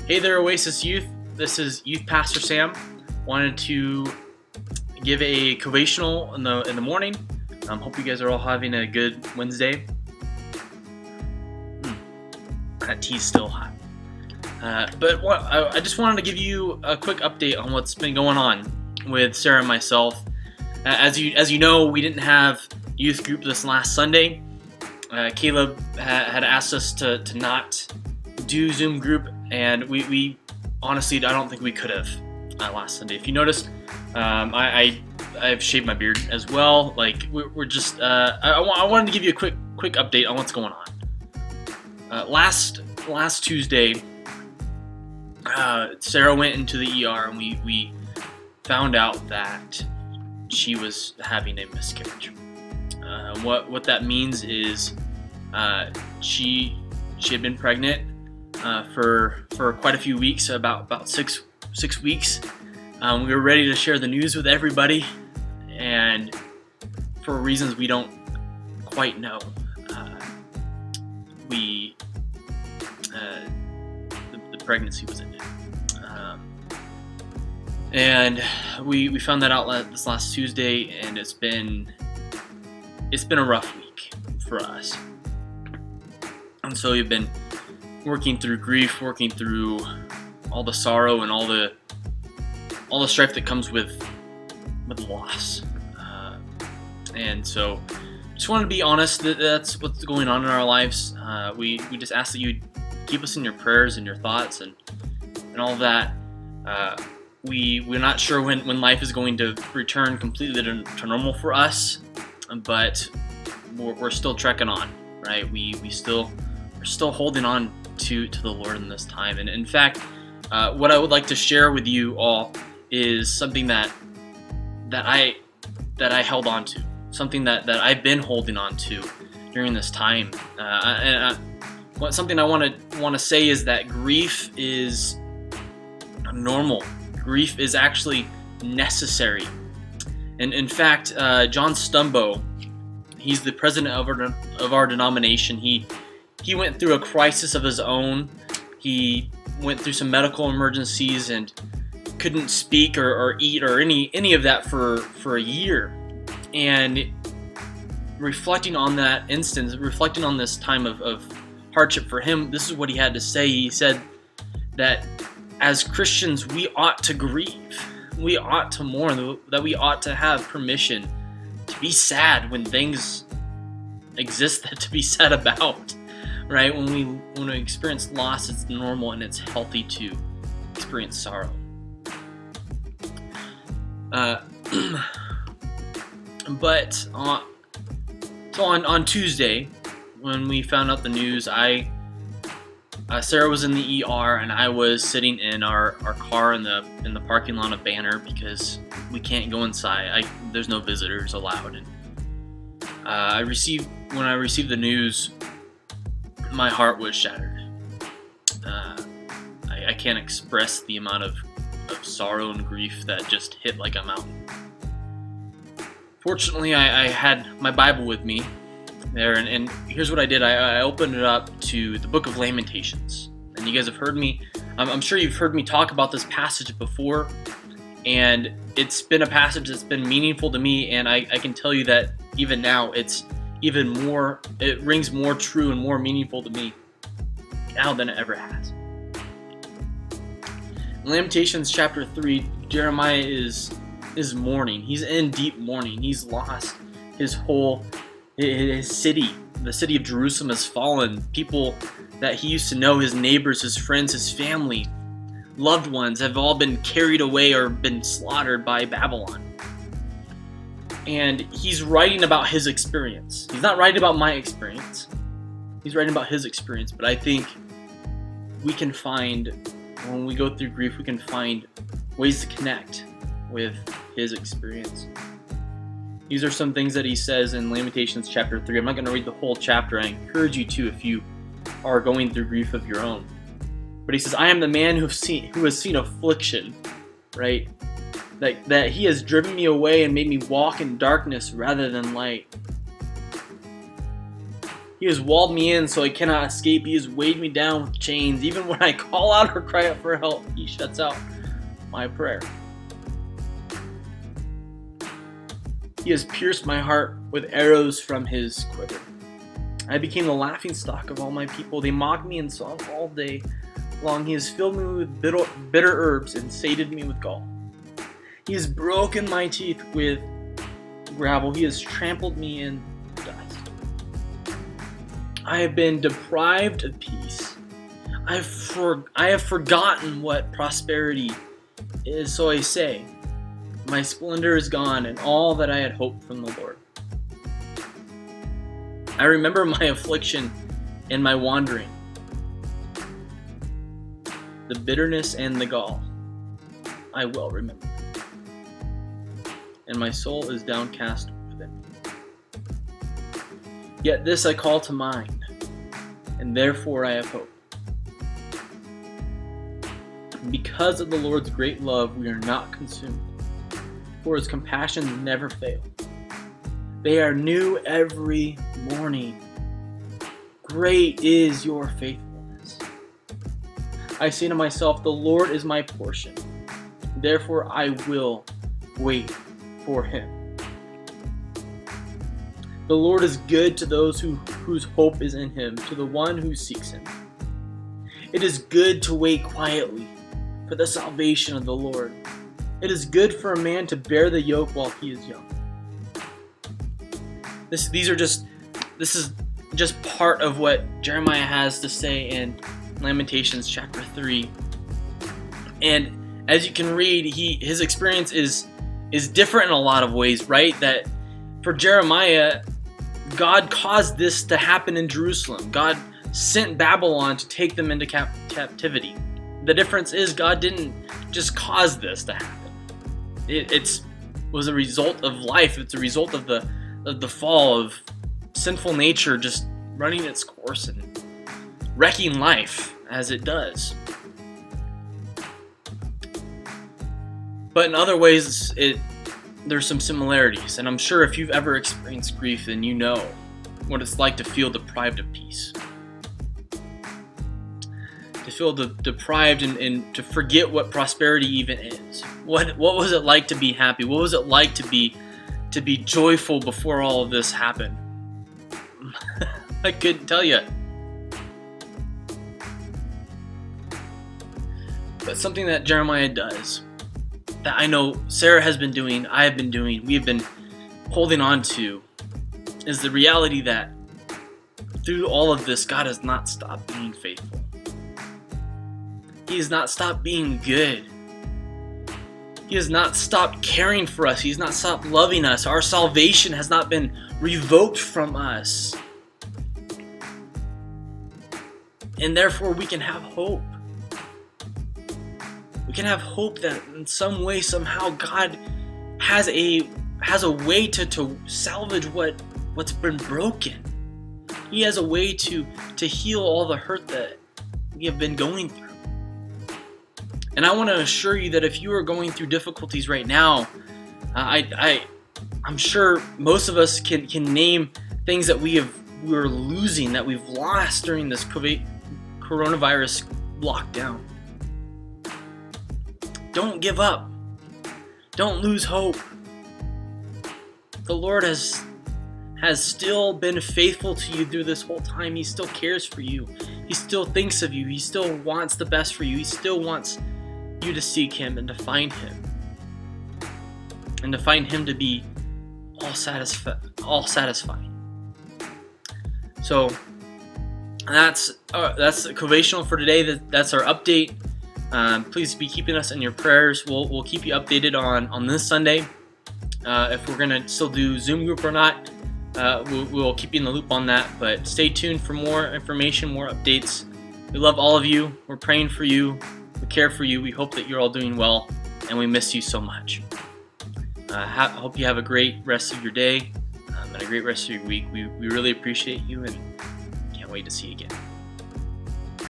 Hey there, Oasis Youth. This is Youth Pastor Sam. Wanted to give a Covational in the morning. Hope you guys are all having a good Wednesday. That tea's still hot. I just wanted to give you a quick update on what's been going on with Sarah and myself. As you know, we didn't have youth group this last Sunday. Caleb had asked us to not do Zoom group, and we honestly, I don't think we could have last Sunday. If you noticed, I've shaved my beard as well. Like we're just I wanted to give you a quick update on what's going on. Last Tuesday, Sarah went into the ER, and we found out that she was having a miscarriage. What that means is she had been pregnant for quite a few weeks, about six weeks. We were ready to share the news with everybody, and for reasons we don't quite know, the pregnancy was ended. And we found that out this last Tuesday, and it's been a rough week for us. And so we've been working through grief, working through all the sorrow and all the strife that comes with loss. And so just wanted to be honest that that's what's going on in our lives. We just ask that you keep us in your prayers and your thoughts and all of that. We're not sure when life is going to return completely to normal for us, but we're still trekking on, right? We're still holding on to the Lord in this time. And in fact, what I would like to share with you all is something that I held on to, something that I've been holding on to during this time. Something I want to say is that grief is normal. Grief is actually necessary. And in fact, John Stumbo, he's the president of our denomination. He went through a crisis of his own. He went through some medical emergencies and couldn't speak or eat or any of that for a year. And reflecting on that instance, reflecting on this time of hardship for him, this is what he had to say. He said that as Christians, we ought to grieve. We ought to mourn, that we ought to have permission to be sad when things exist that to be sad about, right? When we experience loss, it's normal and it's healthy to experience sorrow. But on Tuesday, when we found out the news, Sarah was in the ER, and I was sitting in our car in the parking lot of Banner because we can't go inside. There's no visitors allowed. And when I received the news, my heart was shattered. I can't express the amount of sorrow and grief that just hit like a mountain. Fortunately, I had my Bible with me there, and here's what I did. I opened it up to the book of Lamentations. And you guys have heard me, I'm sure you've heard me talk about this passage before, and it's been a passage that's been meaningful to me, and I can tell you that even now it rings more true and more meaningful to me now than it ever has. In Lamentations chapter 3, Jeremiah is mourning. He's in deep mourning. He's lost his city. The city of Jerusalem has fallen. People that he used to know, his neighbors, his friends, his family, loved ones, have all been carried away or been slaughtered by Babylon. And he's writing about his experience. He's not writing about my experience. He's writing about his experience. But I think we can find, when we go through grief, we can find ways to connect with his experience. These are some things that he says in Lamentations chapter 3. I'm not going to read the whole chapter. I encourage you to if you are going through grief of your own. But he says, I am the man who has seen affliction, right? That he has driven me away and made me walk in darkness rather than light. He has walled me in so I cannot escape. He has weighed me down with chains. Even when I call out or cry out for help, he shuts out my prayer. He has pierced my heart with arrows from his quiver. I became the laughingstock of all my people. They mock me in song all day long. He has filled me with bitter herbs and sated me with gall. He has broken my teeth with gravel. He has trampled me in dust. I have been deprived of peace. I have forgotten what prosperity is, so I say, my splendor is gone and all that I had hoped from the Lord. I remember my affliction and my wandering, the bitterness and the gall. I well remember, and my soul is downcast within me. Yet this I call to mind, and therefore I have hope. Because of the Lord's great love, we are not consumed, for his compassions never fail. They are new every morning. Great is your faithfulness. I say to myself, the Lord is my portion. Therefore I will wait for him. The Lord is good to those whose hope is in him, to the one who seeks him. It is good to wait quietly for the salvation of the Lord. It is good for a man to bear the yoke while he is young. This is just part of what Jeremiah has to say in Lamentations chapter 3. And as you can read, his experience is different in a lot of ways, right? That for Jeremiah, God caused this to happen in Jerusalem. God sent Babylon to take them into captivity. The difference is God didn't just cause this to happen. It was a result of life. It's a result of the fall, of sinful nature just running its course and wrecking life as it does. But in other ways, there's some similarities, and I'm sure if you've ever experienced grief, then you know what it's like to feel deprived of peace, to feel deprived and to forget what prosperity even is. What was it like to be happy? What was it like to be joyful before all of this happened? I couldn't tell you. But something that Jeremiah does, that I know Sarah has been doing, I have been doing, we have been holding on to, is the reality that through all of this, God has not stopped being faithful. He has not stopped being good. He has not stopped caring for us. He has not stopped loving us. Our salvation has not been revoked from us. And therefore we can have hope. We can have hope that in some way, somehow, God has a way to salvage what's been broken. He has a way to heal all the hurt that we have been going through. And I want to assure you that if you are going through difficulties right now, I'm sure most of us can name things that we're losing, that we've lost during this coronavirus lockdown. Don't give up. Don't lose hope. The Lord has still been faithful to you through this whole time. He still cares for you. He still thinks of you. He still wants the best for you. He still wants you to seek him and to find him. And to find him to be all satisfying. So that's the Covational for today. That's our update. Please be keeping us in your prayers. We'll keep you updated on this Sunday. If we're gonna still do Zoom group or not, we'll keep you in the loop on that. But stay tuned for more information, more updates. We love all of you. We're praying for you. We care for you. We hope that you're all doing well, and we miss you so much. Hope you have a great rest of your day and a great rest of your week. We really appreciate you and can't wait to see you again.